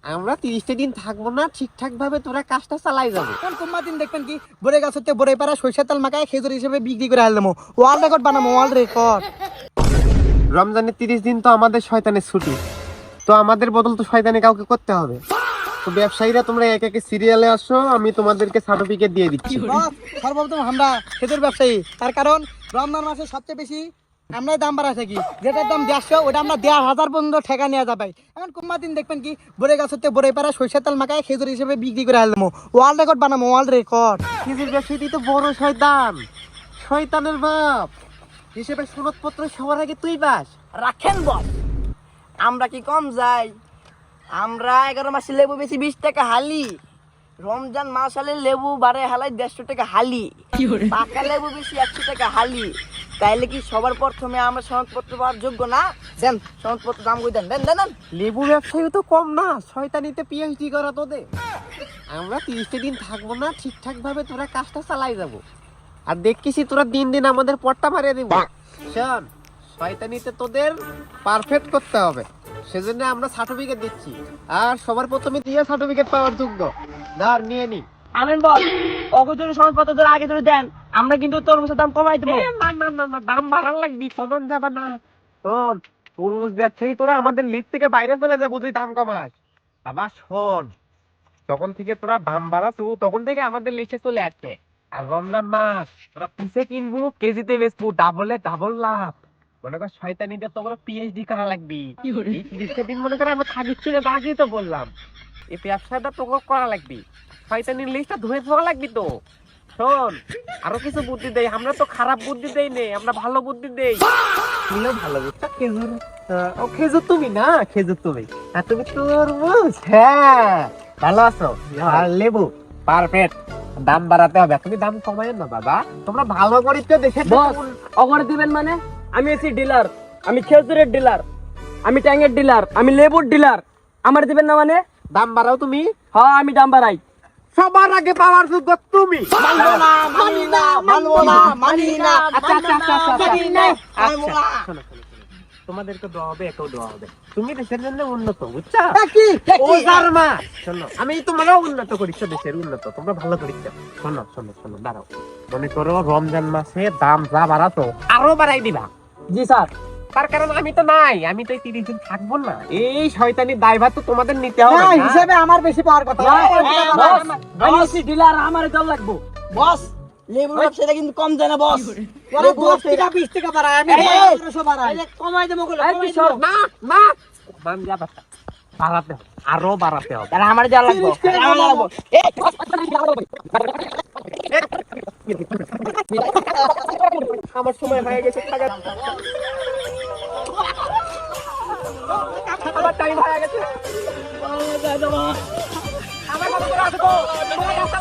আমরা 30টা দিন থাকবো না, ঠিকঠাক ভাবে তোরা কাজটা চালাই যাবো। কোন কোম্মা দিন দেখবেন কি বড়ে গাছ হতে বড়ে পাড়া সরিষার তেল মাখায় খেজুর হিসেবে বিক্রি করে আনলাম। ওয়ার্ল্ড রেকর্ড বানাবো, ওয়ার্ল্ড রেকর্ড। রমজানের 30 দিন তো আমাদের শয়তানের ছুটি, তো আমাদের বদল তো শয়তানি কাউকে করতে হবে। তো ব্যবসায়ীরা তোমরা এক একে সিরিয়ালে আসো, আমি তোমাদেরকে সার্টিফিকেট দিয়ে দিচ্ছি। সর্বপ্রথম আমরা খেজুর ব্যবসায়ী, তার কারণ রমজান মাসে সবচেয়ে বেশি আমরাই দাম বাড়া থাকি। যেটার দাম 150 ওটা আমরা 1,500 পর্যন্ত ঠেকা নেওয়া যাবে। এখন কোম্মা দিন দেখবেন কি বড়ে গাছ হতে বড়ে পাড়া সরিষার তেল মাখায় খেজুর হিসেবে বিক্রি করে আনলাম। ওয়ার্ল্ড রেকর্ড বানাবো, ওয়ার্ল্ড রেকর্ড। খেজুর ব্যবসায়ী তো বড় শয়তান, শয়তানের বাপ হিসেবে সনদপত্র সবার আগে তুই পাস। রাখেন বস, আমরা কি কম যাই? আমরা 11 মাসে লেবু বেশি 20 টাকা হালি। রমজান মাস হলে লেবু বারে হালাই 150 টাকা হালি। পাকা লেবু বেশি 100 টাকা হালি। তাইলে কি সবার প্রথমে আমরা সনদপত্র পাওয়ার যোগ্য না? দেন সনদপত্র দাম কই দেন, দেন দেন দেন। লেবু ব্যবসায়ী তো কম না, শয়তানিতে পিএইচডি করা তোদের। আমরা 30টা দিন থাকবো না, ঠিকঠাক ভাবে তোরা কাজটা চালাই যাবো। আর দেখতেছি তোরা দিন দিন আমাদের পট্টা মারিয়ে দিব। শোন, শয়তানিতে তোদের পারফেক্ট করতে হবে, সেজন্য আমরা সার্টিফিকেট দিচ্ছি। আর সবার প্রথমে দিয়ে সার্টিফিকেট পাওয়ার যোগ্য, ধর নিয়ে নি। আনেন বস, অগোচর সনদপত্র ধরে আগে ধরে দেন, আমরা কিন্তু তরমুজের দাম কমাই দেবো। না না না না, দাম বাড়ার লাগবি, ফলন যাবে না। শোন, তরমুজ ব্যবসায়ী তোরা আমাদের লিস্ট থেকে বাইরে চলে যাবো তুই দাম কমাস। বাবা শোন, তখন থেকে তোরা দাম বাড়াতো, তখন থেকে আমাদের লিস্টে চলে আসছে। আর রমজান মাস তোরা পিসে কিনবো, কেজিতে বেচবো, ডাবলে ডাবল লাভ। মনে কর শয়তানিতে তোমরা পিএইচডি করা লাগবি। এই 30টা দিন মনে করে আমরা থাকিচ্ছি না, আগেই তো বললাম এই ব্যবসাটা তোকে করা লাগবি। শয়তানির লিস্টটা ধুয়ে ফেলা লাগবি তো। শোন, আরো কিছু বুদ্ধি দেই, আমরা তো খারাপ বুদ্ধি দেই নে, আমরা ভালো বুদ্ধি দেই। তুমিও ভালো বুঝছো, খেজুর। ও খেজুর তুমি না, খেজুর তুমি। আর তুমি তরমুজ, হ্যাঁ ভালো আছো। আর লেবু পারফেক্ট, দাম বাড়াতে হবে, তুমি দাম কমায় না বাবা, তোমরা ভালো করে তো দেখে। বস, অফার দিবেন মানে? আমি এসি ডিলার, আমি খেজুরের ডিলার, আমি ট্যাঙ্গের ডিলার, আমি লেবুর ডিলার। আমার দিবেন না মানে? দাম বাড়াও তুমি। হ্যাঁ, আমি দাম বাড়াই। সবার আগে পাওয়ার যোগ্য তুমি। মানবো না, মানি না, মানবো না, মানি না। আচ্ছা আচ্ছা আচ্ছা আচ্ছা মানি না, আচ্ছা, মানবো না। শোনো, শোনো, শোনো। তোমাদেরকে দেওয়া হবে, একেও দেওয়া হবে। তুমি দেশের জন্য উন্নত, বুঝছো? কি ও জার্মা, শোনো, আমি তোমারও উন্নত করিচ্ছ, দেশের উন্নত, তোমরা ভালো করিচ্ছ। শোনো শোনো শোনো, দাঁড়াও। মনে করো রমজান মাসে দাম যা বাড়াতো আরো বাড়াই দিবা। জি স্যার। তার কারণ আমি তো নাই, আমি তো এই 30 দিন থাকবো না। এই শয়তানি দায়ভার তো তোমাদের নিতে হবে না, না? হিসাবে আমার বেশি পাওয়ার কথা। বস, আমি এসি ডিলার, আমার জল লাগবো। বস, লেবুর ব্যবসাটা কিন্তু কম যায় না বস। ওরা 10 টাকা 20 টাকা বাড়ায়, আমি 1500 বাড়াই। কমাই দেবো বলে, এই কমাই তুই সর, দেবো। না না, মান যা বাচ্চা, বাড়াতে হবে, আরো বাড়াতে হবে। তাহলে আমার জল লাগবো, 30 টাকা আমার জল লাগবো। আমার সময় হয়ে গেছে, আমার টাইম হয়ে গেছে। আমার কথা বলে আসবো, তোমার কাছে